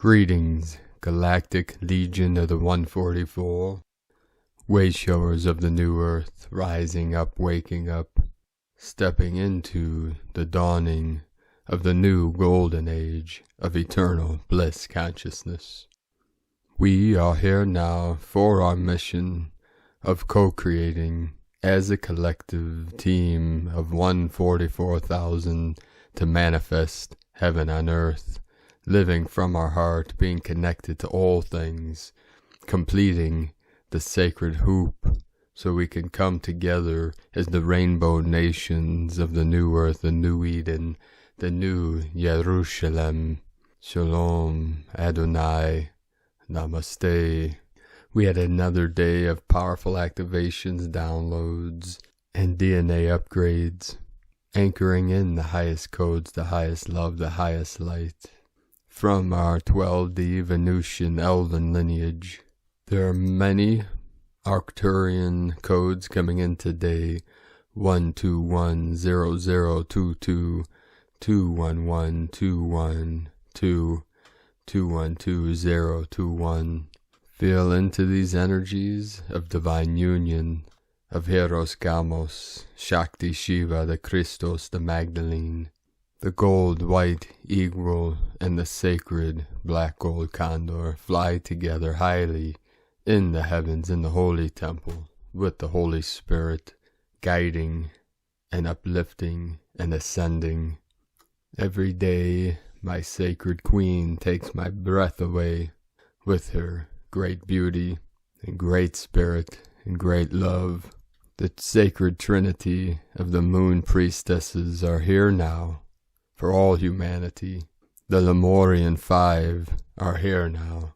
Greetings, Galactic Legion of the 144, wayshowers of the new earth, rising up, waking up, stepping into the dawning of the new golden age of eternal bliss consciousness. We are here now for our mission of co-creating as a collective team of 144,000 to manifest heaven on earth, living from our heart, being connected to all things, completing the sacred hoop so we can come together as the rainbow nations of the new earth, the new Eden, the new Jerusalem. Shalom, Adonai, Namaste. We had another day of powerful activations, downloads, and DNA upgrades, anchoring in the highest codes, the highest love, the highest light. From our 12D Venusian elven lineage, there are many Arcturian codes coming in today. 1210022, 21121, 2212021. Feel into these energies of divine union, of Eros Gamos, Shakti Shiva, the Christos, the Magdalene, the gold white eagle and the sacred black gold condor fly together highly in the heavens in the holy temple with the Holy Spirit guiding and uplifting and ascending. Every day my sacred queen takes my breath away with her great beauty and great spirit and great love. The sacred trinity of the moon priestesses are here now for all humanity. The Lemurian Five are here now.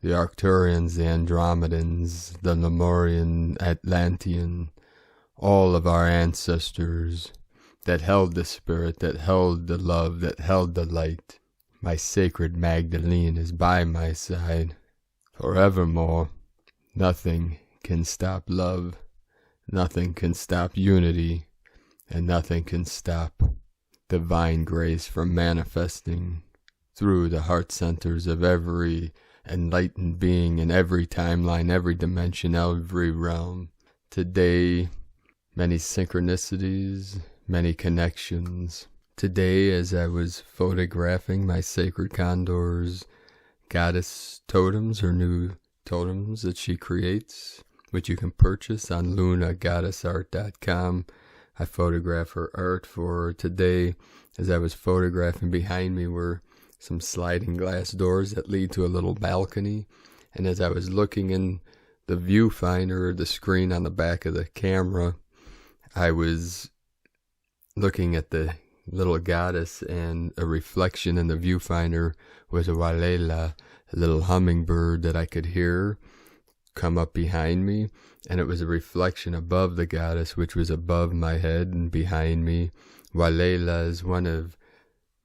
The Arcturians, the Andromedans, the Lemurian Atlantean, all of our ancestors that held the spirit, that held the love, that held the light. My sacred Magdalene is by my side forevermore. Nothing can stop love, nothing can stop unity, and nothing can stop divine grace from manifesting through the heart centers of every enlightened being in every timeline, every dimension, every realm. Today, many synchronicities, many connections. Today, as I was photographing my sacred condor's goddess totems, her new totems that she creates, which you can purchase on lunagoddessart.com. I photograph her art for today. As I was photographing, behind me were some sliding glass doors that lead to a little balcony. And as I was looking in the viewfinder, the screen on the back of the camera, I was looking at the little goddess, and a reflection in the viewfinder was a walela, a little hummingbird that I could hear come up behind me, and it was a reflection above the goddess, which was above my head and behind me. Walela is one of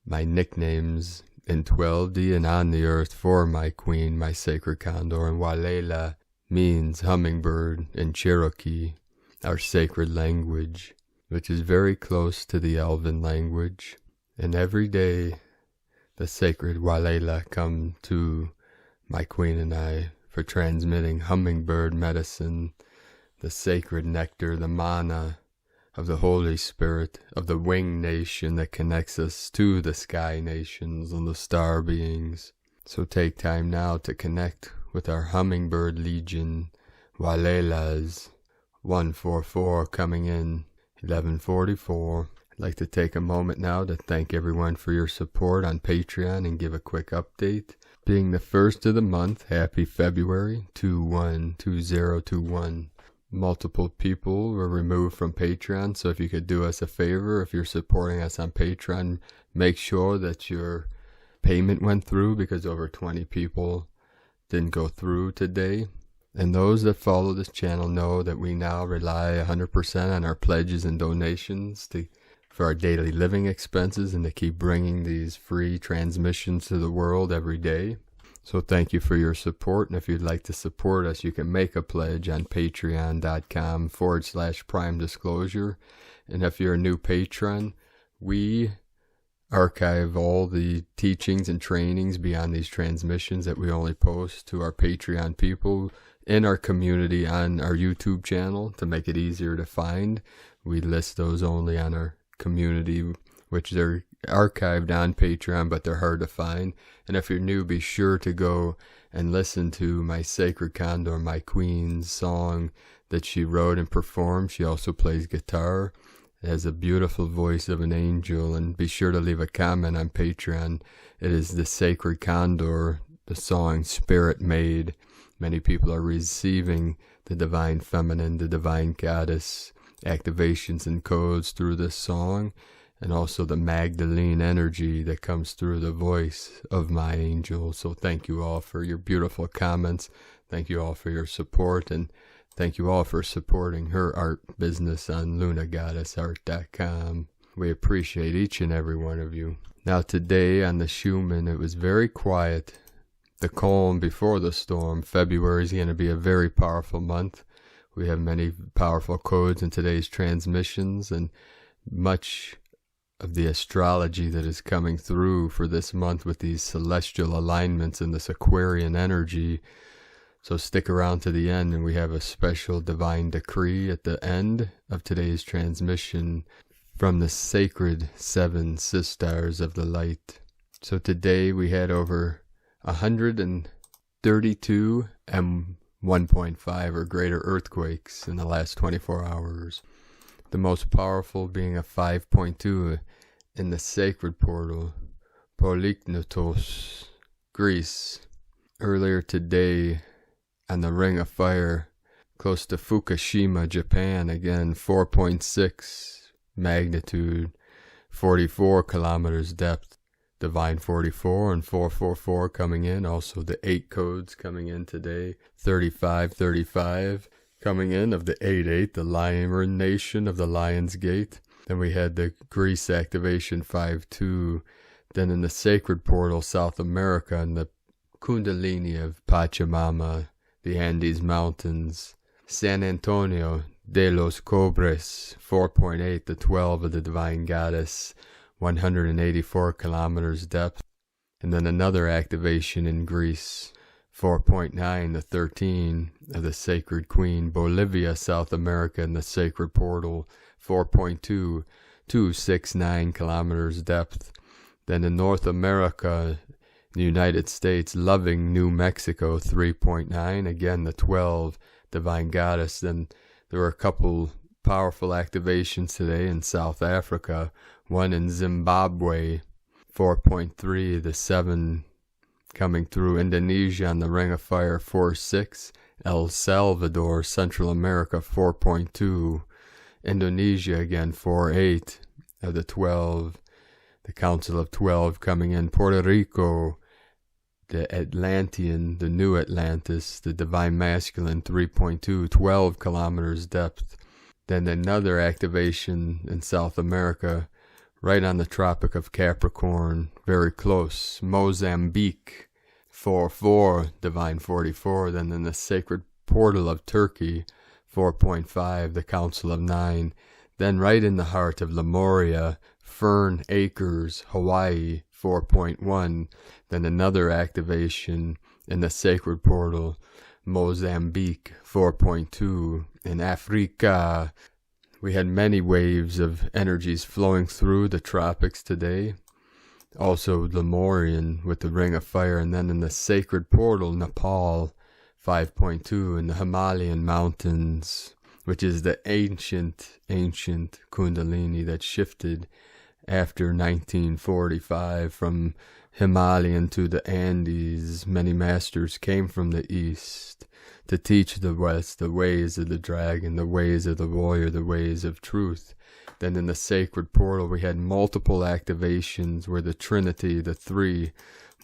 my nicknames in 12D and on the earth for my queen, my sacred condor, and Walela means hummingbird in Cherokee, our sacred language, which is very close to the elven language. And every day the sacred Walela come to my queen and I for transmitting hummingbird medicine, the sacred nectar, the mana of the Holy Spirit, of the wing nation that connects us to the sky nations and the star beings. So take time now to connect with our hummingbird legion, Walelas, 144 coming in, 1144. I'd like to take a moment now to thank everyone for your support on Patreon and give a quick update. Being the first of the month, happy February 212021. Multiple people were removed from Patreon, so if you could do us a favor, if you're supporting us on Patreon, make sure that your payment went through, because over 20 people didn't go through today. And those that follow this channel know that we now rely 100% on our pledges and donations for our daily living expenses and to keep bringing these free transmissions to the world every day. So thank you for your support. And if you'd like to support us, you can make a pledge on patreon.com/prime disclosure. And if you're a new patron, we archive all the teachings and trainings beyond these transmissions that we only post to our Patreon people in our community on our YouTube channel to make it easier to find. We list those only on our community, which they're archived on Patreon, but they're hard to find. And if you're new, be sure to go and listen to my Sacred Condor, my Queen's song that she wrote and performed. She also plays guitar, has a beautiful voice of an angel, and be sure to leave a comment on Patreon. It is the Sacred Condor, the song Spirit Made. Many people are receiving the Divine Feminine, the Divine Goddess activations and codes through this song, and also the Magdalene energy that comes through the voice of my angel. So thank you all for your beautiful comments. Thank you all for your support, and thank you all for supporting her art business on lunagoddessart.com. We appreciate each and every one of you. Now today on the Schumann, it was very quiet. The calm before the storm. February is going to be a very powerful month. We have many powerful codes in today's transmissions, and much of the astrology that is coming through for this month with these celestial alignments and this Aquarian energy. So stick around to the end, and we have a special divine decree at the end of today's transmission from the sacred 7 sisters of the light. So today we had over 132 and 1.5 or greater earthquakes in the last 24 hours. The most powerful being a 5.2 in the sacred portal, Polyknotos, Greece. Earlier today, on the Ring of Fire, close to Fukushima, Japan, again 4.6 magnitude, 44 kilometers depth. Divine 44 and 444 coming in. Also the 8 codes coming in today. 3535 coming in of the 8-8, the Lion Nation of the Lion's Gate. Then we had the Greece activation 5-2. Then in the sacred portal, South America, and the Kundalini of Pachamama, the Andes Mountains. San Antonio de los Cobres, 4.8, the 12 of the Divine Goddess. 184 kilometers depth. And then another activation in Greece, 4.9 to 13 of the Sacred Queen. Bolivia, South America, in the Sacred Portal, 4.2, 269 kilometers depth. Then in North America, the United States, Loving, New Mexico, 3.9, again the 12, Divine Goddess. Then there were a couple powerful activations today in South Africa. One in Zimbabwe, 4.3, the 7 coming through. Indonesia on the Ring of Fire, 4.6. El Salvador, Central America, 4.2. Indonesia again, 4.8 of the 12. The Council of 12 coming in. Puerto Rico, the Atlantean, the New Atlantis, the Divine Masculine, 3.2, 12 kilometers depth. Then another activation in South America, right on the Tropic of Capricorn, very close. Mozambique, 4.4, Divine 44. Then in the Sacred Portal of Turkey, 4.5, the Council of 9. Then right in the heart of Lemuria, Fern Acres, Hawaii, 4.1. Then another activation in the Sacred Portal, Mozambique, 4.2. In Africa, we had many waves of energies flowing through the tropics today. Also Lemurian with the Ring of Fire. And then in the Sacred Portal, Nepal, 5.2. In the Himalayan mountains, which is the ancient Kundalini that shifted after 1945 from Himalayan to the Andes. Many masters came from the east to teach the West the ways of the dragon, the ways of the warrior, the ways of truth. Then in the Sacred Portal, we had multiple activations where the Trinity, the 3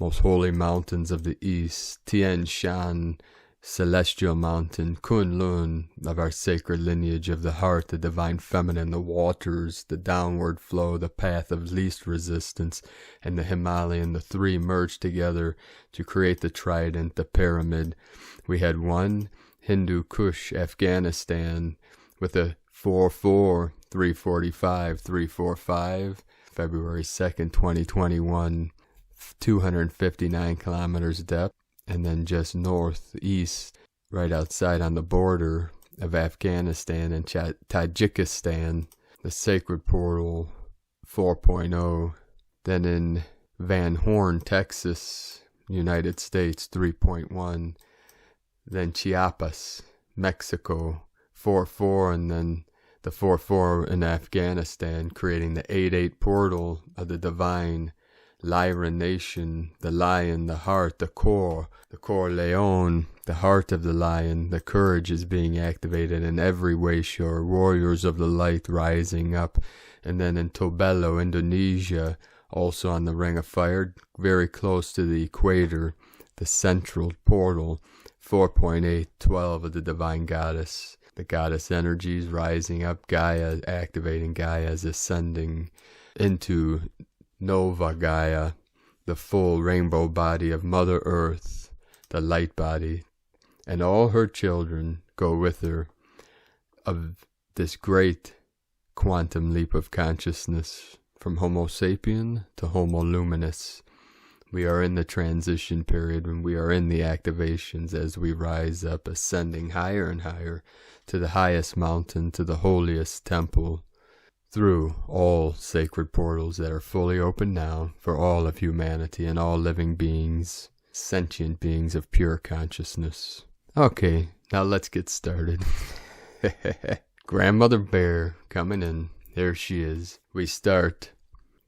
most holy mountains of the East, Tian Shan, Celestial Mountain, Kunlun, of our sacred lineage of the heart, the Divine Feminine, the waters, the downward flow, the path of least resistance, and the Himalayan, the 3 merged together to create the trident, the pyramid. We had one Hindu Kush, Afghanistan, with a 4-4, 345, 345, February 2nd, 2021, 259 kilometers depth, and then just northeast, right outside on the border of Afghanistan and Tajikistan, the Sacred Portal 4.0. Then in Van Horn, Texas, United States 3.1. Then Chiapas, Mexico 4.4, and then the 4.4 in Afghanistan, creating the 8.8 portal of the divine Lyran nation, the lion, the heart, the core leon, the heart of the lion. The courage is being activated in every way, sure. Warriors of the light rising up. And then in Tobelo, Indonesia, also on the ring of fire, very close to the equator, the central portal, 4.812 of the divine goddess. The goddess energies rising up, Gaia activating, Gaia's ascending into Nova Gaia, the full rainbow body of Mother Earth, the light body, and all her children go with her of this great quantum leap of consciousness from Homo sapien to Homo luminous. We are in the transition period when we are in the activations as we rise up, ascending higher and higher to the highest mountain, to the holiest temple, through all sacred portals that are fully open now for all of humanity and all living beings, sentient beings of pure consciousness. Okay, now let's get started. Grandmother Bear coming in. There she is. We start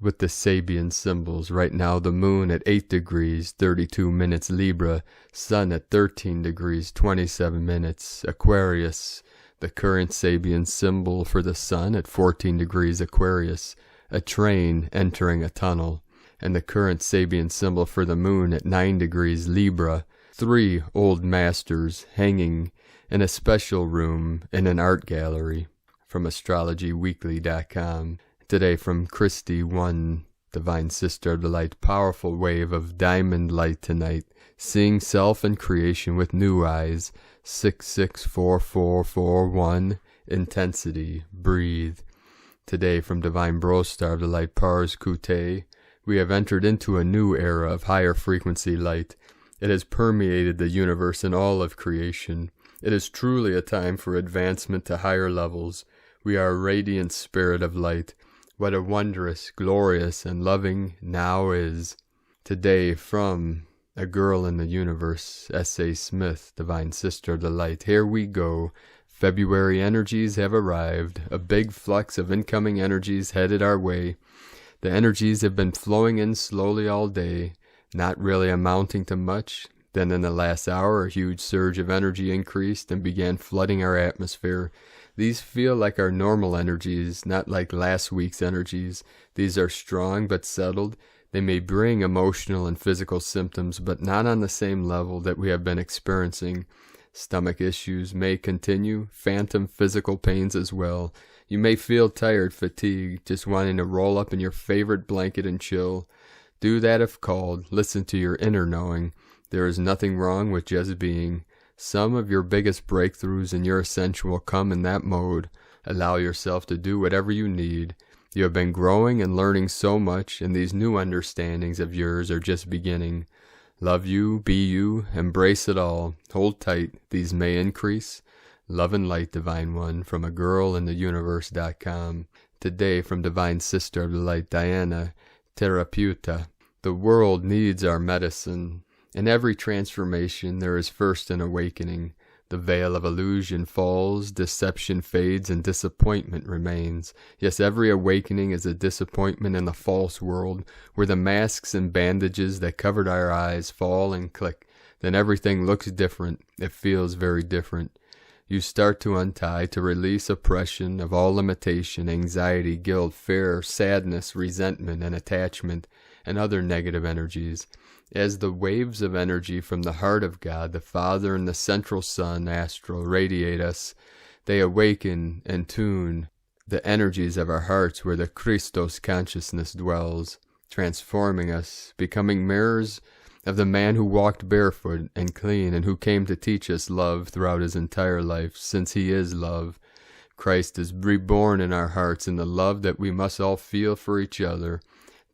with the Sabian symbols. Right now the moon at 8 degrees 32 minutes Libra, sun at 13 degrees 27 minutes Aquarius. The current Sabian symbol for the sun at 14 degrees Aquarius, a train entering a tunnel. And the current Sabian symbol for the moon at 9 degrees Libra, 3 old masters hanging in a special room in an art gallery. From astrologyweekly.com. Today from Christy 1, Divine Sister of the Light, powerful wave of diamond light tonight, seeing self and creation with new eyes, 664441, intensity, breathe. Today from Divine Bro Star of the Light, Pars Kute, we have entered into a new era of higher frequency light. It has permeated the universe and all of creation. It is truly a time for advancement to higher levels. We are a radiant spirit of light. What a wondrous, glorious, and loving now is. Today from A Girl in the Universe, S.A. Smith, Divine Sister of the Light. Here we go. February energies have arrived. A big flux of incoming energies headed our way. The energies have been flowing in slowly all day, not really amounting to much. Then in the last hour, a huge surge of energy increased and began flooding our atmosphere. These feel like our normal energies, not like last week's energies. These are strong but settled. They may bring emotional and physical symptoms, but not on the same level that we have been experiencing. Stomach issues may continue, phantom physical pains as well. You may feel tired, fatigued, just wanting to roll up in your favorite blanket and chill. Do that if called. Listen to your inner knowing. There is nothing wrong with just being. Some of your biggest breakthroughs in your ascension will come in that mode. Allow yourself to do whatever you need. You have been growing and learning so much, and these new understandings of yours are just beginning. Love you, be you, embrace it all. Hold tight, these may increase. Love and light, Divine One, from agirlintheuniverse.com. Today from Divine Sister of the Light, Diana, Terapeuta. The world needs our medicine. In every transformation, there is first an awakening. The veil of illusion falls, deception fades, and disappointment remains. Yes, every awakening is a disappointment in the false world, where the masks and bandages that covered our eyes fall and click. Then everything looks different. It feels very different. You start to untie, to release oppression of all limitation, anxiety, guilt, fear, sadness, resentment, and attachment, and other negative energies. As the waves of energy from the heart of God, the Father, and the central sun, astral, radiate us, they awaken and tune the energies of our hearts where the Christos consciousness dwells, transforming us, becoming mirrors of the man who walked barefoot and clean and who came to teach us love throughout his entire life, since he is love. Christ is reborn in our hearts in the love that we must all feel for each other.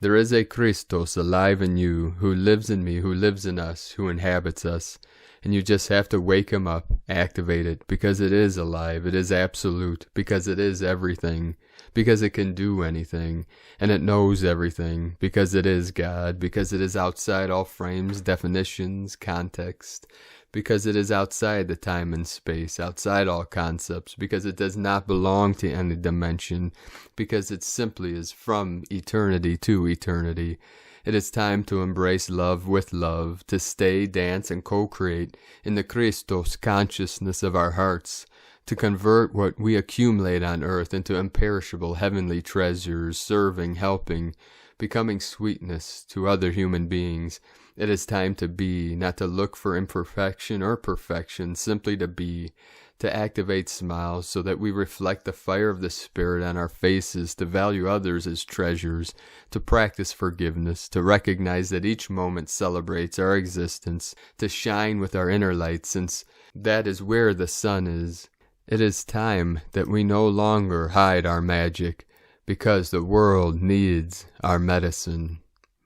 There is a Christos alive in you, who lives in me, who lives in us, who inhabits us. And you just have to wake him up, activate it, because it is alive, it is absolute, because it is everything, because it can do anything, and it knows everything, because it is God, because it is outside all frames, definitions, context, because it is outside the time and space, outside all concepts, because it does not belong to any dimension, because it simply is from eternity to eternity. It is time to embrace love with love, to stay, dance, and co-create in the Christos consciousness of our hearts, to convert what we accumulate on earth into imperishable heavenly treasures, serving, helping, becoming sweetness to other human beings. It is time to be, not to look for imperfection or perfection, simply to be, to activate smiles so that we reflect the fire of the Spirit on our faces, to value others as treasures, to practice forgiveness, to recognize that each moment celebrates our existence, to shine with our inner light, since that is where the sun is. It is time that we no longer hide our magic, because the world needs our medicine.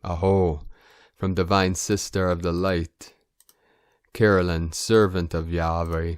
Aho, from Divine Sister of the Light, Carolyn, servant of Yahweh.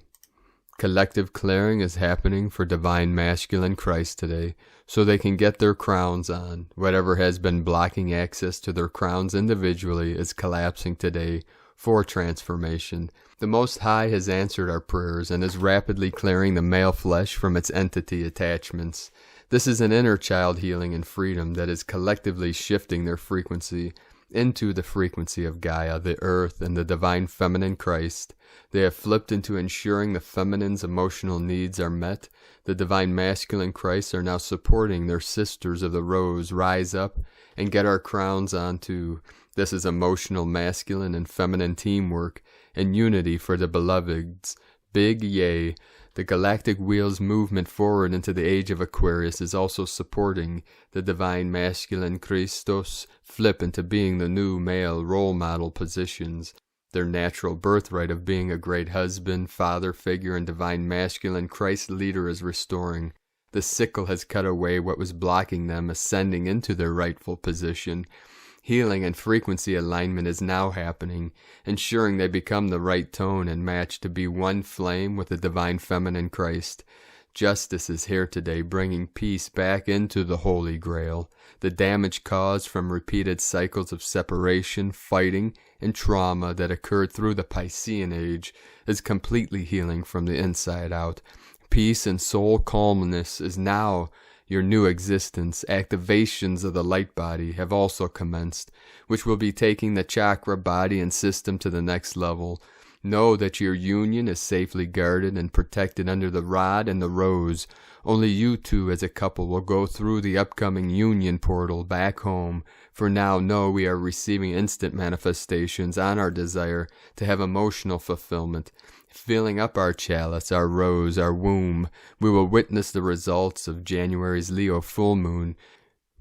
Collective clearing is happening for Divine Masculine Christ today, so they can get their crowns on. Whatever has been blocking access to their crowns individually is collapsing today for transformation. The Most High has answered our prayers and is rapidly clearing the male flesh from its entity attachments. This is an inner child healing and freedom that is collectively shifting their frequency into the frequency of Gaia, the Earth, and the Divine Feminine Christ. They have flipped into ensuring the feminine's emotional needs are met. The Divine Masculine Christ are now supporting their sisters of the Rose rise up and get our crowns on too. This is emotional masculine and feminine teamwork and unity for the beloveds. Big yay! The galactic wheel's movement forward into the age of Aquarius is also supporting the Divine Masculine Christos flip into being the new male role model positions. Their natural birthright of being a great husband, father figure, and Divine Masculine Christ leader is restoring. The sickle has cut away what was blocking them ascending into their rightful position. Healing and frequency alignment is now happening, ensuring they become the right tone and match to be one flame with the Divine Feminine Christ. Justice is here today, bringing peace back into the Holy Grail. The damage caused from repeated cycles of separation, fighting, and trauma that occurred through the Piscean Age is completely healing from the inside out. Peace and soul calmness is now your new existence. Activations of the light body have also commenced, which will be taking the chakra body and system to the next level. Know that your union is safely guarded and protected under the rod and the rose. Only you two as a couple will go through the upcoming union portal back home. For now, know we are receiving instant manifestations on our desire to have emotional fulfillment. Filling up our chalice, our rose, our womb, we will witness the results of January's Leo full moon,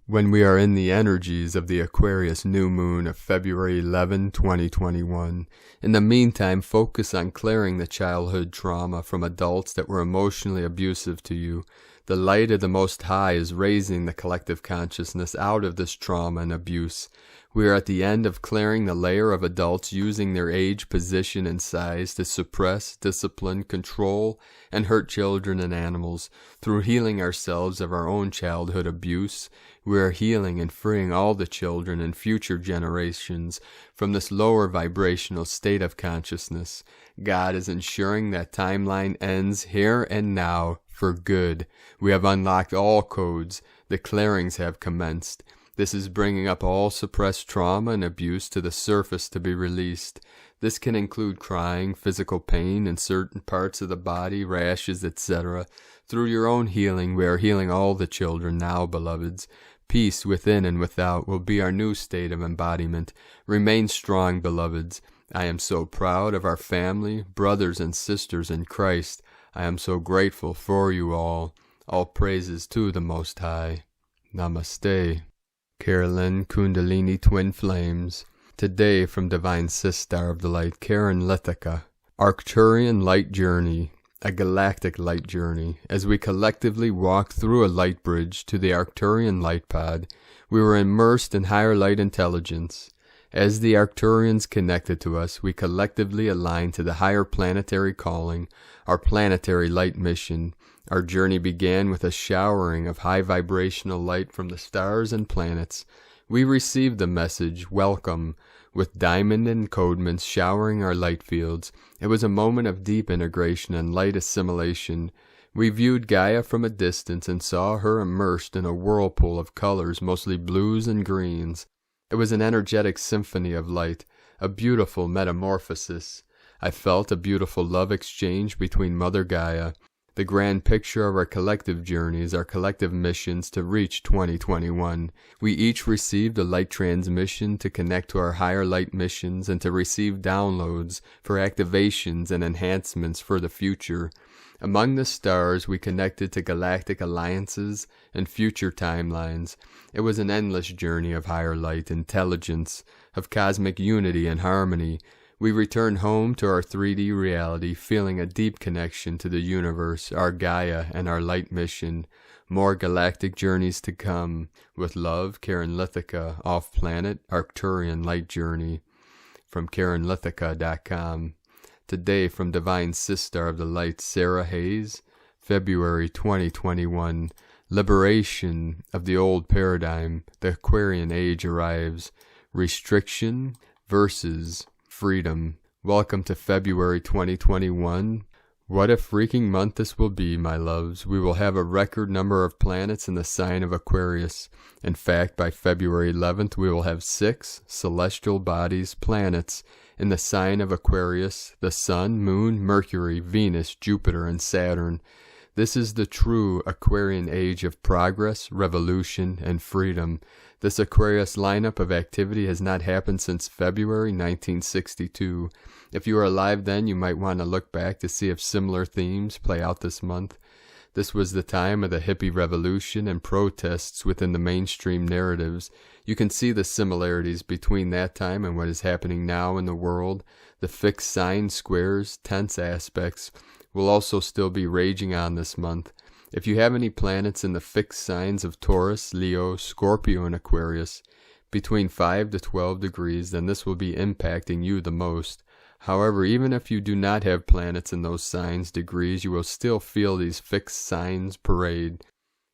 when we are in the energies of the Aquarius new moon of February 11, 2021. In the meantime, focus on clearing the childhood trauma from adults that were emotionally abusive to you. The light of the Most High is raising the collective consciousness out of this trauma and abuse. We are at the end of clearing the layer of adults using their age, position, and size to suppress, discipline, control, and hurt children and animals. Through healing ourselves of our own childhood abuse, we are healing and freeing all the children and future generations from this lower vibrational state of consciousness. God is ensuring that timeline ends here and now for good. We have unlocked all codes. The clearings have commenced. This is bringing up all suppressed trauma and abuse to the surface to be released. This can include crying, physical pain in certain parts of the body, rashes, etc. Through your own healing, we are healing all the children now, beloveds. Peace within and without will be our new state of embodiment. Remain strong, beloveds. I am so proud of our family, brothers and sisters in Christ. I am so grateful for you all. All praises to the Most High. Namaste. Carolyn Kundalini Twin Flames. Today from Divine Sister of the Light, Karen Lithika. Arcturian Light Journey. a galactic light journey. As we collectively walked through a light bridge to the Arcturian light pod, we were immersed in higher light intelligence. As the Arcturians connected to us, we collectively aligned to the higher planetary calling, our planetary light mission. Our journey began with a showering of high vibrational light from the stars and planets. We received the message, "Welcome," with diamond encodements showering our light fields. It was a moment of deep integration and light assimilation. We viewed Gaia from a distance and saw her immersed in a whirlpool of colors, mostly blues and greens. It was an energetic symphony of light, a beautiful metamorphosis. I felt a beautiful love exchange between Mother Gaia, the grand picture of our collective journeys, our collective missions to reach 2021. We each received a light transmission to connect to our higher light missions and to receive downloads for activations and enhancements for the future. Among the stars, we connected to galactic alliances and future timelines. It was an endless journey of higher light, intelligence, of cosmic unity and harmony. We returned home to our 3D reality, feeling a deep connection to the universe, our Gaia, and our light mission. More galactic journeys to come. With love, Karen Lithica, off-planet, Arcturian light journey. From KarenLithica.com. Today from Divine Sister of the Light, Sarah Hayes, February 2021. Liberation of the old paradigm. The Aquarian age arrives. Restriction versus freedom. Welcome to February 2021. What a freaking month this will be, my loves. We will have a record number of planets in the sign of Aquarius. In fact, by February 11th, we will have 6 celestial bodies, planets, in the sign of Aquarius: the Sun, Moon, Mercury, Venus, Jupiter, and Saturn. This is the true Aquarian age of progress, revolution, and freedom. This Aquarius lineup of activity has not happened since February 1962. If you were alive then, you might want to look back to see if similar themes play out this month. This was the time of the hippie revolution and protests within the mainstream narratives. You can see the similarities between that time and what is happening now in the world. The fixed sign squares, tense aspects, will also still be raging on this month. If you have any planets in the fixed signs of Taurus, Leo, Scorpio, and Aquarius, between 5 to 12 degrees, then this will be impacting you the most. However, even if you do not have planets in those signs degrees, you will still feel these fixed signs parade.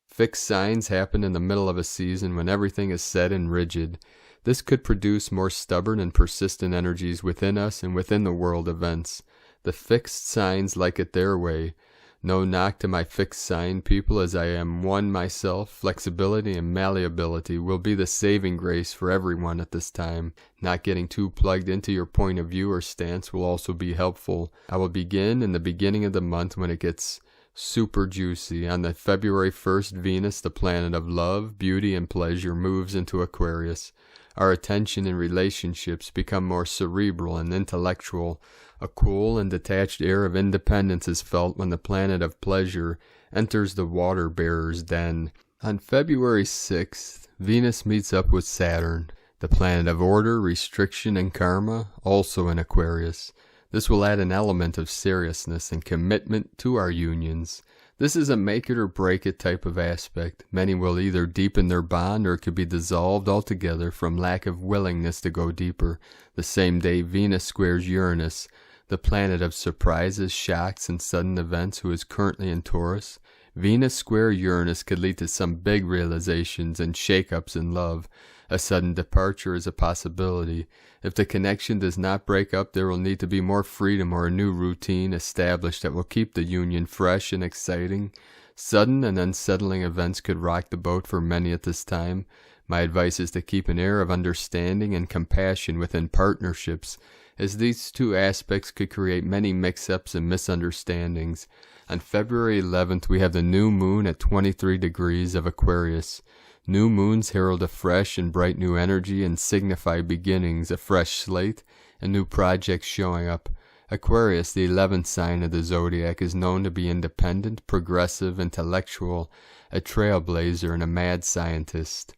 Fixed signs happen in the middle of a season when everything is set and rigid. This could produce more stubborn and persistent energies within us and within the world events. The fixed signs like it their way. No knock to my fixed sign people, as I am one myself. Flexibility and malleability will be the saving grace for everyone at this time. Not getting too plugged into your point of view or stance will also be helpful. I will begin in the beginning of the month when it gets super juicy. On the February 1st, Venus, the planet of love, beauty, and pleasure, moves into Aquarius. Our attention and relationships become more cerebral and intellectual. A cool and detached air of independence is felt when the planet of pleasure enters the water-bearer's den. On February 6th, Venus meets up with Saturn, the planet of order, restriction, and karma, also in Aquarius. This will add an element of seriousness and commitment to our unions. This is a make it or break it type of aspect. Many will either deepen their bond or it could be dissolved altogether from lack of willingness to go deeper. The same day Venus squares Uranus, the planet of surprises, shocks, and sudden events, who is currently in Taurus. Venus square Uranus could lead to some big realizations and shake-ups in love. A sudden departure is a possibility. If the connection does not break up, there will need to be more freedom or a new routine established that will keep the union fresh and exciting. Sudden and unsettling events could rock the boat for many at this time. My advice is to keep an air of understanding and compassion within partnerships, as these two aspects could create many mix-ups and misunderstandings. On February 11th, we have the new moon at 23 degrees of Aquarius. New moons herald a fresh and bright new energy and signify beginnings, a fresh slate, and new projects showing up. Aquarius, the 11th sign of the zodiac, is known to be independent, progressive, intellectual, a trailblazer, and a mad scientist.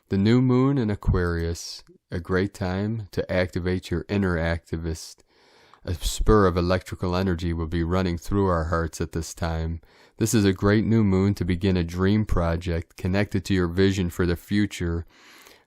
The new moon in Aquarius, a great time to activate your inner activist. A spur of electrical energy will be running through our hearts at this time. This is a great new moon to begin a dream project connected to your vision for the future,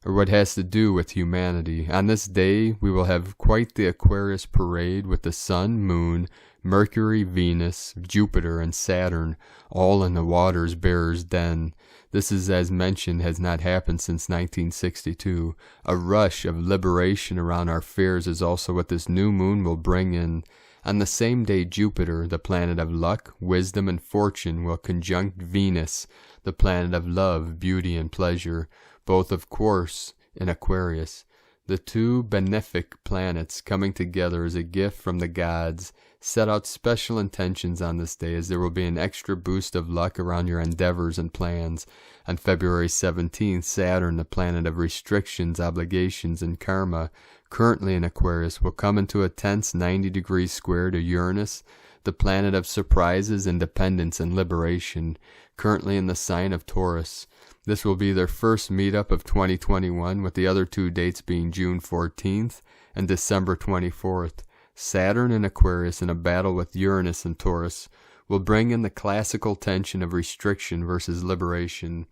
or what has to do with humanity. On this day, we will have quite the Aquarius parade with the Sun, Moon, Mercury, Venus, Jupiter, and Saturn, all in the water's bearer's den. This is, as mentioned, has not happened since 1962. A rush of liberation around our fears is also what this new moon will bring in. On the same day, Jupiter, the planet of luck, wisdom, and fortune, will conjunct Venus, the planet of love, beauty, and pleasure, both, of course, in Aquarius. The two benefic planets coming together as a gift from the gods set out special intentions on this day, as there will be an extra boost of luck around your endeavors and plans. On February 17th, Saturn, the planet of restrictions, obligations, and karma, currently in Aquarius, will come into a tense 90-degree square to Uranus, the planet of surprises, independence, and liberation, currently in the sign of Taurus. This will be their first meetup of 2021, with the other two dates being June 14th and December 24th. Saturn in Aquarius, in a battle with Uranus and Taurus, will bring in the classical tension of restriction versus liberation.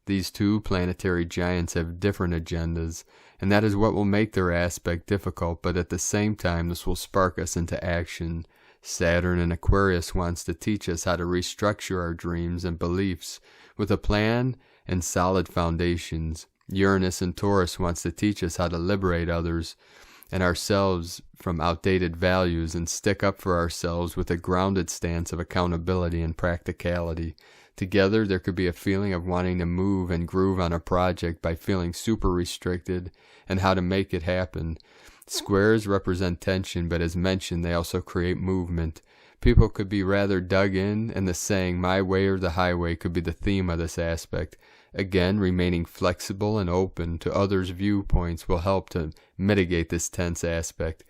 These two planetary giants have different agendas, and that is what will make their aspect difficult, but at the same time this will spark us into action. Saturn in Aquarius wants to teach us how to restructure our dreams and beliefs with a plan and solid foundations. Uranus in Taurus wants to teach us how to liberate others and ourselves from outdated values and stick up for ourselves with a grounded stance of accountability and practicality. Together, there could be a feeling of wanting to move and groove on a project by feeling super restricted and how to make it happen. Squares represent tension, but as mentioned, they also create movement. People could be rather dug in, and the saying, "my way or the highway," could be the theme of this aspect. Again, remaining flexible and open to others' viewpoints will help to mitigate this tense aspect.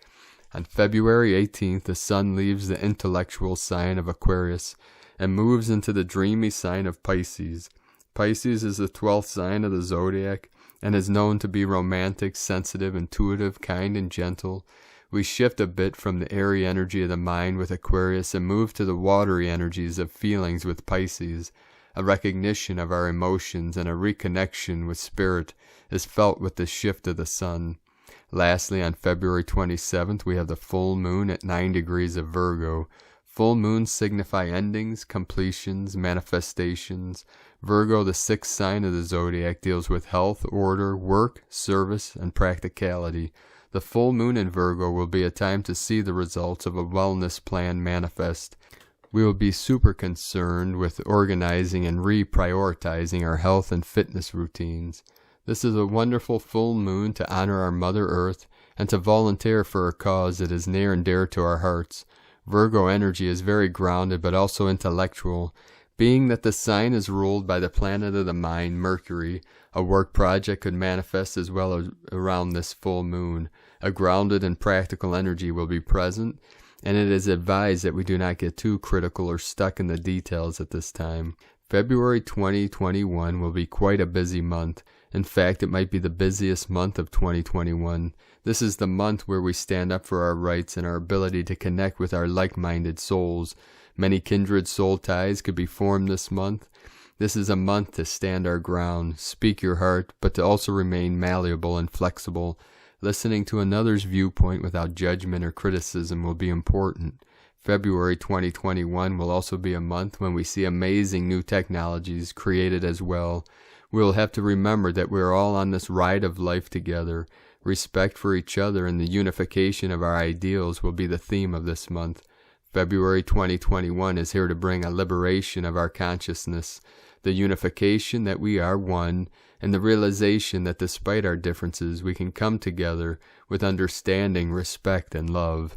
On February 18th, the Sun leaves the intellectual sign of Aquarius and moves into the dreamy sign of Pisces. Pisces is the 12th sign of the zodiac and is known to be romantic, sensitive, intuitive, kind, and gentle. We shift a bit from the airy energy of the mind with Aquarius and move to the watery energies of feelings with Pisces. A recognition of our emotions and a reconnection with spirit is felt with the shift of the sun. Lastly, on February 27th, we have the full moon at 9 degrees of Virgo. Full moons signify endings, completions, manifestations. Virgo, the 6th sign of the zodiac, deals with health, order, work, service, and practicality. The full moon in Virgo will be a time to see the results of a wellness plan manifest. We will be super concerned with organizing and reprioritizing our health and fitness routines. This is a wonderful full moon to honor our Mother Earth and to volunteer for a cause that is near and dear to our hearts. Virgo energy is very grounded but also intellectual. Being that the sign is ruled by the planet of the mind, Mercury, a work project could manifest as well as around this full moon. A grounded and practical energy will be present, and it is advised that we do not get too critical or stuck in the details at this time. February 2021 will be quite a busy month. In fact, it might be the busiest month of 2021. This is the month where we stand up for our rights and our ability to connect with our like-minded souls. Many kindred soul ties could be formed this month. This is a month to stand our ground, speak your heart, but to also remain malleable and flexible. Listening to another's viewpoint without judgment or criticism will be important. February 2021 will also be a month when we see amazing new technologies created as well. We will have to remember that we are all on this ride of life together. Respect for each other and the unification of our ideals will be the theme of this month. February 2021 is here to bring a liberation of our consciousness, the unification that we are one, and the realization that despite our differences, we can come together with understanding, respect, and love.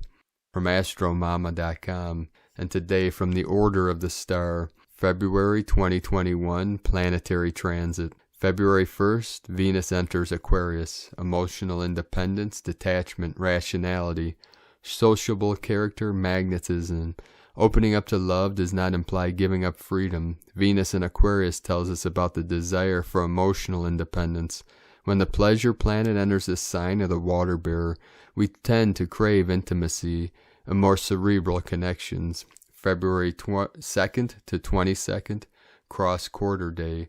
From astromama.com, and today from the Order of the Star, February 2021 Planetary Transit. February 1st, Venus enters Aquarius. Emotional independence, detachment, rationality, sociable character, magnetism. Opening up to love does not imply giving up freedom. Venus in Aquarius tells us about the desire for emotional independence. When the pleasure planet enters the sign of the water bearer, we tend to crave intimacy, and more cerebral connections. February 2nd to 22nd, Cross Quarter Day.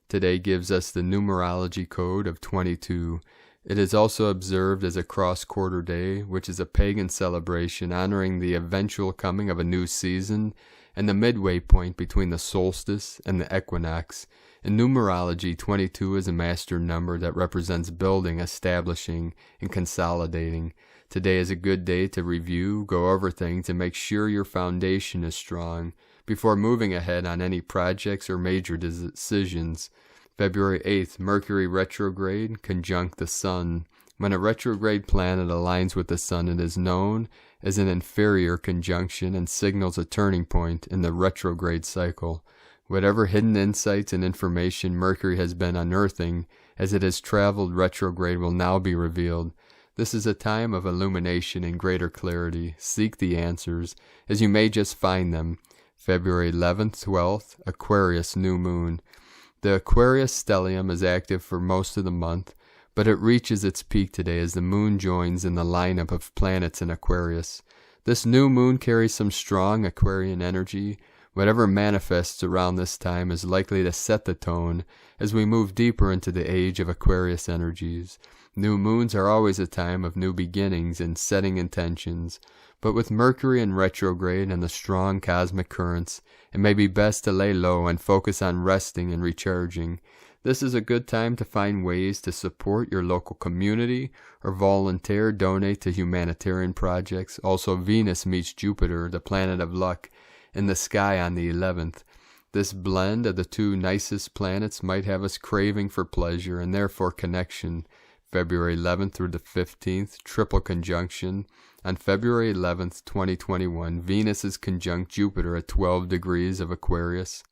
Today gives us the numerology code of 22. It is also observed as a cross quarter day, which is a pagan celebration honoring the eventual coming of a new season and the midway point between the solstice and the equinox. In numerology, 22 is a master number that represents building, establishing, and consolidating. Today is a good day to review, go over things, and make sure your foundation is strong before moving ahead on any projects or major decisions. February 8th, Mercury retrograde conjunct the Sun. When a retrograde planet aligns with the Sun, it is known as an inferior conjunction and signals a turning point in the retrograde cycle. Whatever hidden insights and information Mercury has been unearthing as it has traveled retrograde will now be revealed. This is a time of illumination and greater clarity. Seek the answers, as you may just find them. February 11th, 12th, Aquarius new moon. The Aquarius stellium is active for most of the month, but it reaches its peak today as the moon joins in the lineup of planets in Aquarius. This new moon carries some strong Aquarian energy. Whatever manifests around this time is likely to set the tone as we move deeper into the age of Aquarius energies. New moons are always a time of new beginnings and setting intentions, but with Mercury in retrograde and the strong cosmic currents, it may be best to lay low and focus on resting and recharging. This is a good time to find ways to support your local community or volunteer, donate to humanitarian projects. Also, Venus meets Jupiter, the planet of luck, in the sky on the 11th. This blend of the two nicest planets might have us craving for pleasure and therefore connection. February 11th through the 15th, triple conjunction. On February 11th, 2021, Venus is conjunct Jupiter at 12 degrees of Aquarius.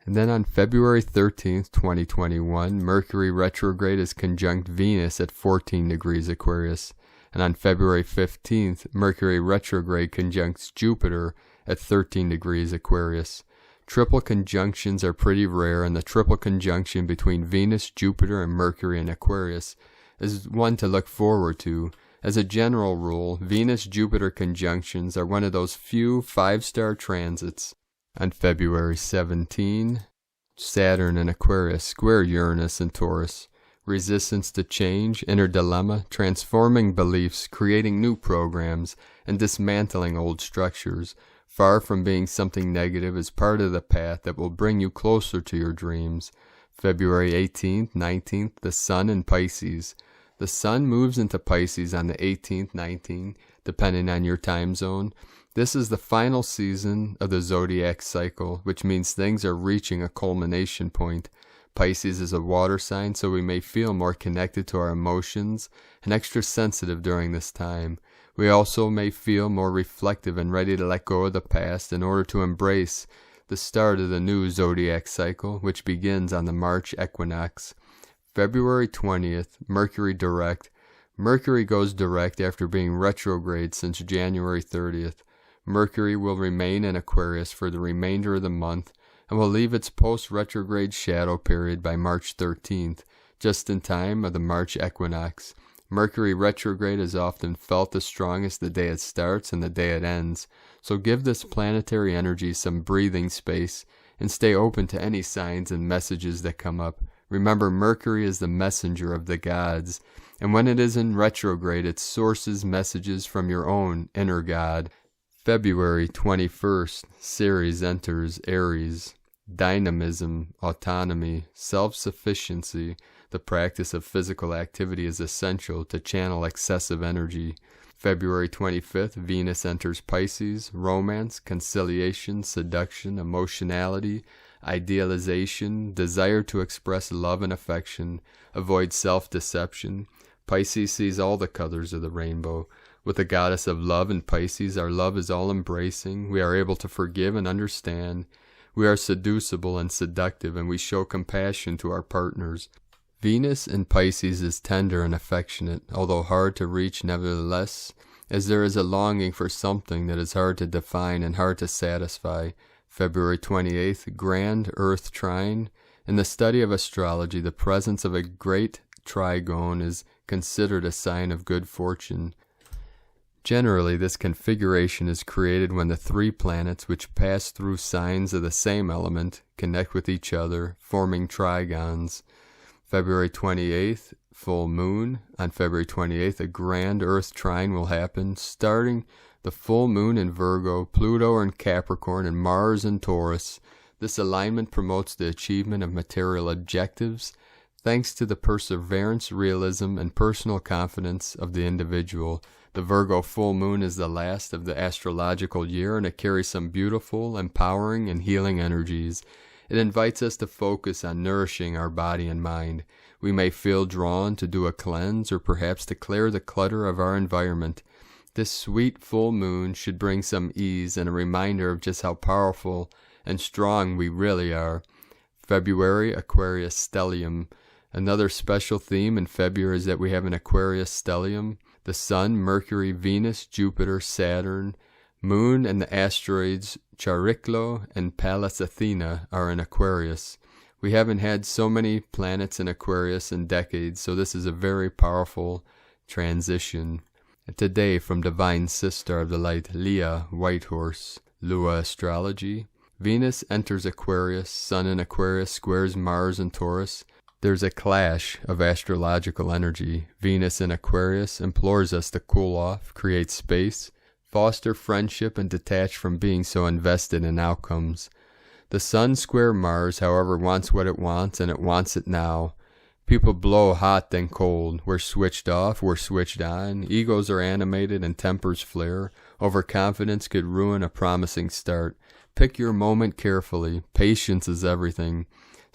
And then on February 13th, 2021, Mercury retrograde is conjunct Venus at 14 degrees Aquarius. And on February 15th, Mercury retrograde conjuncts Jupiter at 13 degrees Aquarius. Triple conjunctions are pretty rare, and the triple conjunction between Venus, Jupiter, and Mercury in Aquarius is one to look forward to. As a general rule, Venus-Jupiter conjunctions are one of those few 5-star transits. On February 17, Saturn in Aquarius square Uranus in Taurus. Resistance to change, inner dilemma, transforming beliefs, creating new programs, and dismantling old structures. Far from being something negative, is part of the path that will bring you closer to your dreams. February 18th, 19th, the Sun in Pisces. The Sun moves into Pisces on the 18th, 19th, depending on your time zone. This is the final season of the zodiac cycle, which means things are reaching a culmination point. Pisces is a water sign, so we may feel more connected to our emotions and extra sensitive during this time. We also may feel more reflective and ready to let go of the past in order to embrace the start of the new zodiac cycle, which begins on the March equinox. February 20th, Mercury direct. Mercury goes direct after being retrograde since January 30th. Mercury will remain in Aquarius for the remainder of the month and will leave its post-retrograde shadow period by March 13th, just in time of the March equinox. Mercury retrograde is often felt the strongest the day it starts and the day it ends, so give this planetary energy some breathing space and stay open to any signs and messages that come up. Remember, Mercury is the messenger of the gods, and when it is in retrograde, it sources messages from your own inner god. February 21st, Ceres enters Aries. Dynamism, autonomy, self-sufficiency, the practice of physical activity is essential to channel excessive energy. February 25th, Venus enters Pisces. Romance, conciliation, seduction, emotionality, idealization, desire to express love and affection, avoid self-deception. Pisces sees all the colors of the rainbow. With the goddess of love in Pisces, our love is all-embracing. We are able to forgive and understand. We are seducible and seductive, and we show compassion to our partners. Venus in Pisces is tender and affectionate, although hard to reach nevertheless, as there is a longing for something that is hard to define and hard to satisfy. February 28th, Grand Earth Trine. In the study of astrology, the presence of a great trigone is considered a sign of good fortune. Generally, this configuration is created when the three planets which pass through signs of the same element connect with each other, forming trigons. February 28th, full moon. On February 28th, a grand Earth trine will happen, starting the full moon in Virgo, Pluto in Capricorn, and Mars in Taurus. This alignment promotes the achievement of material objectives, thanks to the perseverance, realism, and personal confidence of the individual. The Virgo full moon is the last of the astrological year, and it carries some beautiful, empowering, and healing energies. It invites us to focus on nourishing our body and mind. We may feel drawn to do a cleanse, or perhaps to clear the clutter of our environment. This sweet full moon should bring some ease and a reminder of just how powerful and strong we really are. February, Aquarius stellium. Another special theme in February is that we have an Aquarius stellium. The Sun, Mercury, Venus, Jupiter, Saturn, Moon, and the asteroids Chariklo and Pallas Athena are in Aquarius. We haven't had so many planets in Aquarius in decades, so this is a very powerful transition. Today, from Divine Sister of the Light, Leah Whitehorse, Lua Astrology. Venus enters Aquarius, Sun in Aquarius squares Mars in Taurus. There's a clash of astrological energy. Venus in Aquarius implores us to cool off, create space, foster friendship, and detach from being so invested in outcomes. The Sun square Mars, however, wants what it wants, and it wants it now. People blow hot then cold. We're switched off, we're switched on. Egos are animated and tempers flare. Overconfidence could ruin a promising start. Pick your moment carefully. Patience is everything.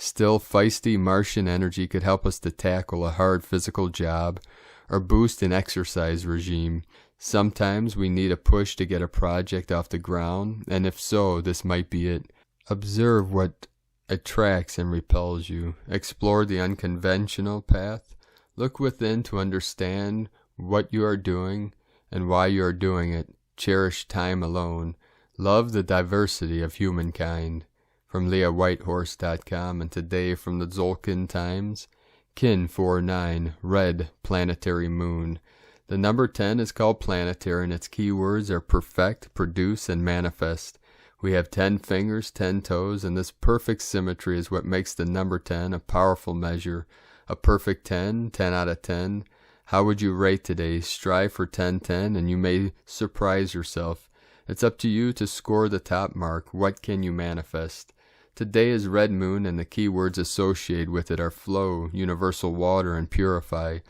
Still, feisty Martian energy could help us to tackle a hard physical job or boost an exercise regime. Sometimes we need a push to get a project off the ground, and if so, this might be it. Observe what attracts and repels you. Explore the unconventional path. Look within to understand what you are doing and why you are doing it. Cherish time alone. Love the diversity of humankind. From LeahWhitehorse.com, and today from the Tzolk'in Times, Kin 49, Red Planetary Moon. The number 10 is called Planetary, and its keywords are perfect, produce, and manifest. We have 10 fingers, 10 toes, and this perfect symmetry is what makes the number 10 a powerful measure. A perfect 10, 10 out of 10. How would you rate today? Strive for 10-10, and you may surprise yourself. It's up to you to score the top mark. What can you manifest? Today is Red Moon, and the keywords associated with it are flow, universal water, and purify.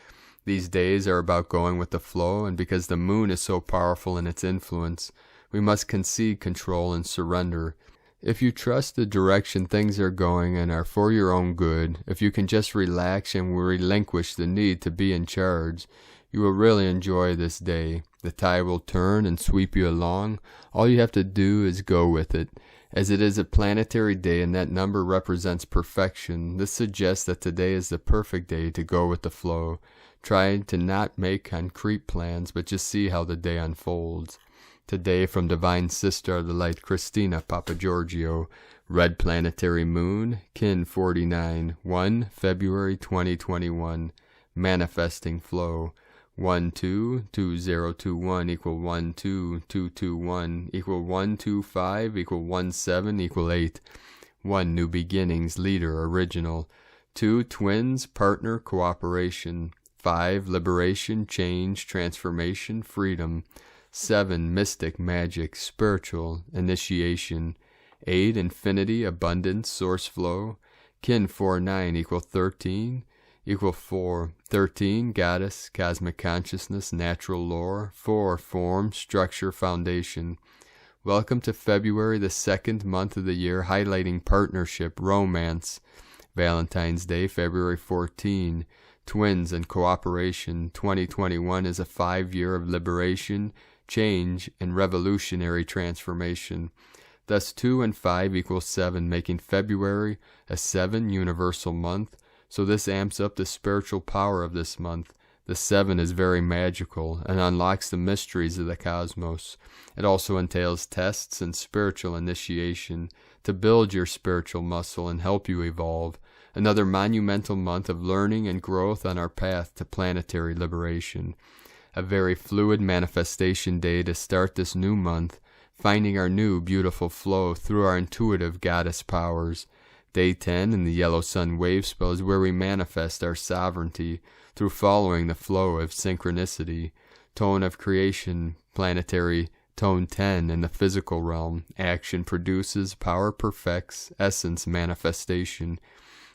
These days are about going with the flow, and because the moon is so powerful in its influence, we must concede control and surrender. If you trust the direction things are going and are for your own good, if you can just relax and relinquish the need to be in charge, you will really enjoy this day. The tide will turn and sweep you along. All you have to do is go with it. As it is a planetary day and that number represents perfection, this suggests that today is the perfect day to go with the flow. Try to not make concrete plans, but just see how the day unfolds. Today, from Divine Sister of the Light, Christina Papagiorgio, Red Planetary Moon, Kin 49, 1 February 2021, Manifesting Flow. 1-2-2021 equal 1-2-221 equal 1-2-5 equal 1-7 equal 8. 1 New beginnings, leader, original. 2 Twins, partner, cooperation. 5 Liberation, change, transformation, freedom. 7 Mystic, magic, spiritual, initiation. 8 Infinity, abundance, source flow. Kin 49 equal 13 equal 4. 13 Goddess, cosmic consciousness, natural lore. 4 Form, structure, foundation. Welcome to February, the second month of the year, highlighting partnership, romance. Valentine's Day, February 14. Twins and cooperation. 2021 is a 5-year of liberation, change, and revolutionary transformation. Thus 2 and 5 equals 7, making February a 7 universal month. So this amps up the spiritual power of this month. The 7 is very magical and unlocks the mysteries of the cosmos. It also entails tests and spiritual initiation to build your spiritual muscle and help you evolve. Another monumental month of learning and growth on our path to planetary liberation. a very fluid manifestation day to start this new month, finding our new beautiful flow through our intuitive goddess powers. Day 10 in the yellow sun wave spell is where we manifest our sovereignty through following the flow of synchronicity. Tone of creation, planetary, tone 10 in the physical realm. Action produces, power perfects, essence manifestation.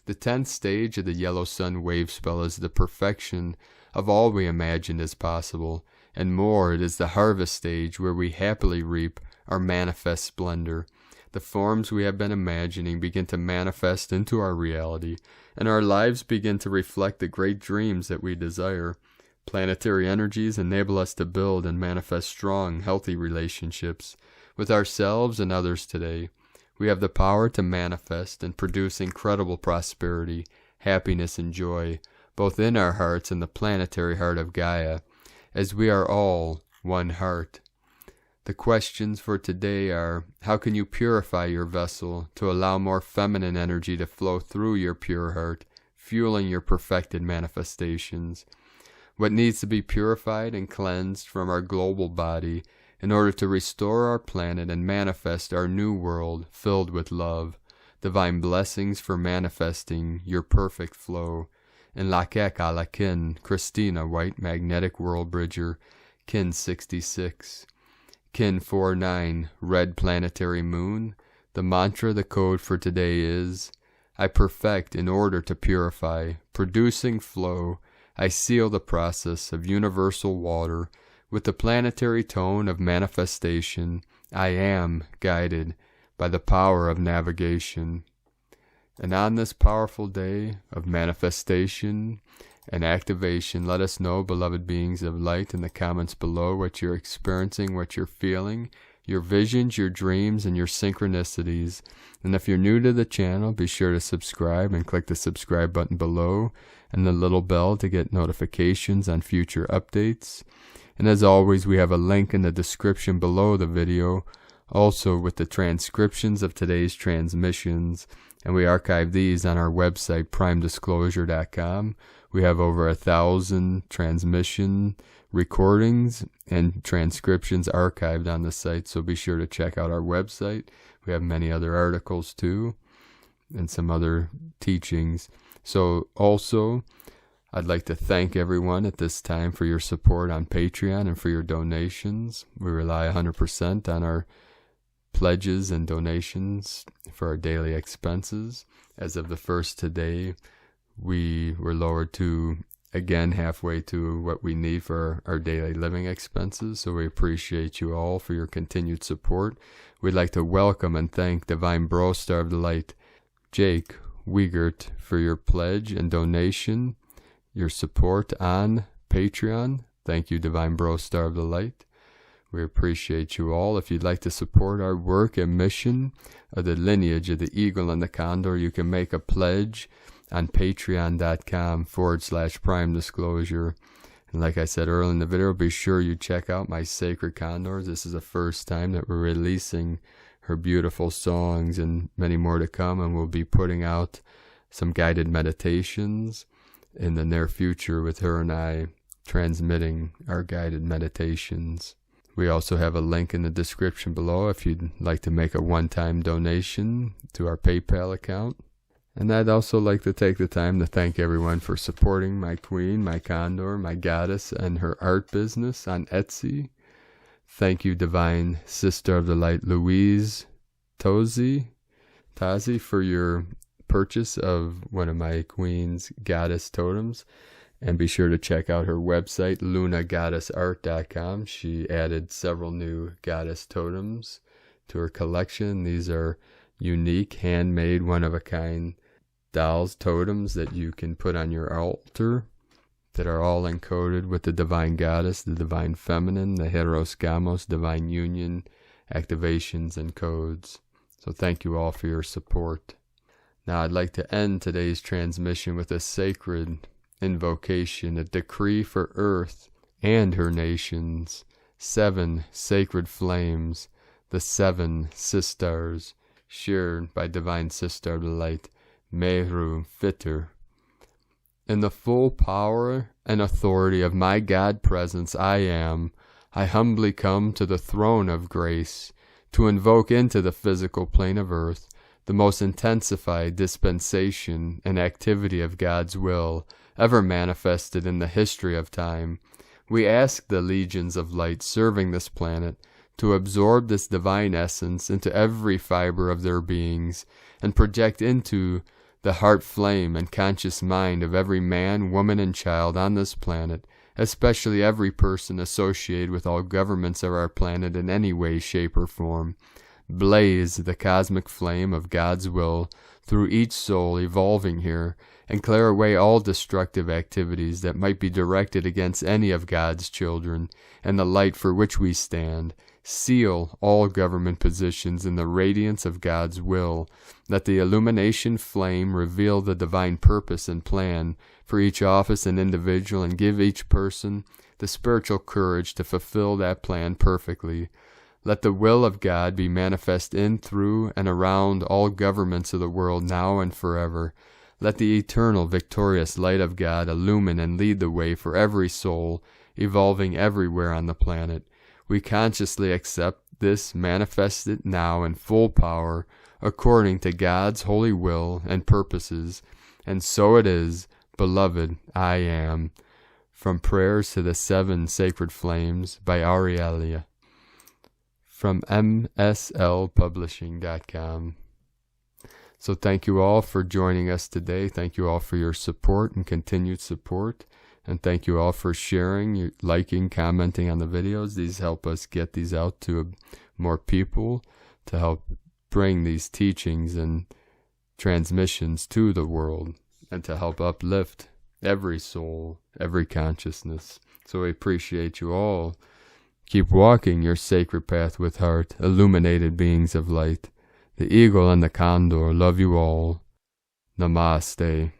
The 10th stage of the yellow sun wave spell is the perfection of all we imagined as possible, and more, it is the harvest stage where we happily reap our manifest splendor. The forms we have been imagining begin to manifest into our reality, and our lives begin to reflect the great dreams that we desire. Planetary energies enable us to build and manifest strong, healthy relationships with ourselves and others today. We have the power to manifest and produce incredible prosperity, happiness, and joy, both in our hearts and the planetary heart of Gaia, as we are all one heart. The questions for today are, how can you purify your vessel to allow more feminine energy to flow through your pure heart, fueling your perfected manifestations? What needs to be purified and cleansed from our global body in order to restore our planet and manifest our new world filled with love? Divine blessings for manifesting your perfect flow. In Lakek ala Kin, Christina White, Magnetic World Bridger, Kin 66. Kin 49, Red Planetary Moon. The mantra, the code for today is, I perfect in order to purify, producing flow. I seal the process of universal water with the planetary tone of manifestation. I am guided by the power of navigation. And on this powerful day of manifestation and activation, let us know, beloved beings of light, in the comments below what you're experiencing, what you're feeling, your visions, your dreams, and your synchronicities. And if you're new to the channel, be sure to subscribe and click the subscribe button below and the little bell to get notifications on future updates. And as always, we have a link in the description below the video, also with the transcriptions of today's transmissions, and we archive these on our website, primedisclosure.com. We have over 1,000 transmission recordings and transcriptions archived on the site, so be sure to check out our website. We have many other articles too, and some other teachings. So also, I'd like to thank everyone at this time for your support on Patreon and for your donations. We rely 100% on our pledges and donations for our daily expenses. As of the first today, we were lowered to, again, halfway to what we need for our daily living expenses. So we appreciate you all for your continued support. We'd like to welcome and thank Divine Bro Star of the Light, Jake Wiegert, for your pledge and donation, your support on Patreon. Thank you, Divine Bro Star of the Light. We appreciate you all. If you'd like to support our work and mission of the lineage of the eagle and the condor, you can make a pledge on patreon.com/prime disclosure. And like I said earlier in the video, be sure you check out my sacred condors. This is the first time that we're releasing her beautiful songs, and many more to come, and we'll be putting out some guided meditations in the near future with her and I transmitting our guided meditations. We also have a link in the description below if you'd like to make a one-time donation to our PayPal account. And I'd also like to take the time to thank everyone for supporting my queen, my condor, my goddess, and her art business on Etsy. Thank you, Divine Sister of the Light, Louise Tazi, for your purchase of one of my queen's goddess totems. And be sure to check out her website, lunagoddessart.com. She added several new goddess totems to her collection. These are unique, handmade, one-of-a-kind dolls, totems that you can put on your altar that are all encoded with the Divine Goddess, the Divine Feminine, the Heros Gamos, Divine Union, activations, and codes. So thank you all for your support. Now I'd like to end today's transmission with a sacred invocation, a decree for Earth and her nations. 7 sacred flames, the 7 sisters, shared by Divine Sister of the Light, Meru Fitter. In the full power and authority of my God presence I humbly come to the throne of grace to invoke into the physical plane of earth the most intensified dispensation and activity of God's will ever manifested in the history of time. We ask the legions of light serving this planet to absorb this divine essence into every fiber of their beings and project into the heart flame and conscious mind of every man, woman, and child on this planet, especially every person associated with all governments of our planet in any way, shape, or form. Blaze the cosmic flame of God's will through each soul evolving here, and clear away all destructive activities that might be directed against any of God's children and the light for which we stand. Seal all government positions in the radiance of God's will. Let the illumination flame reveal the divine purpose and plan for each office and individual, and give each person the spiritual courage to fulfill that plan perfectly. Let the will of God be manifest in, through, and around all governments of the world now and forever. Let the eternal, victorious light of God illumine and lead the way for every soul evolving everywhere on the planet. We consciously accept this, manifest it now in full power, according to God's holy will and purposes. And so it is, beloved, I am. From Prayers to the Seven Sacred Flames by Aurelia. From mslpublishing.com. So thank you all for joining us today. Thank you all for your support and continued support. And thank you all for sharing, liking, commenting on the videos. These help us get these out to more people, to help bring these teachings and transmissions to the world, and to help uplift every soul, every consciousness. So we appreciate you all. Keep walking your sacred path with heart, illuminated beings of light. The eagle and the condor love you all. Namaste.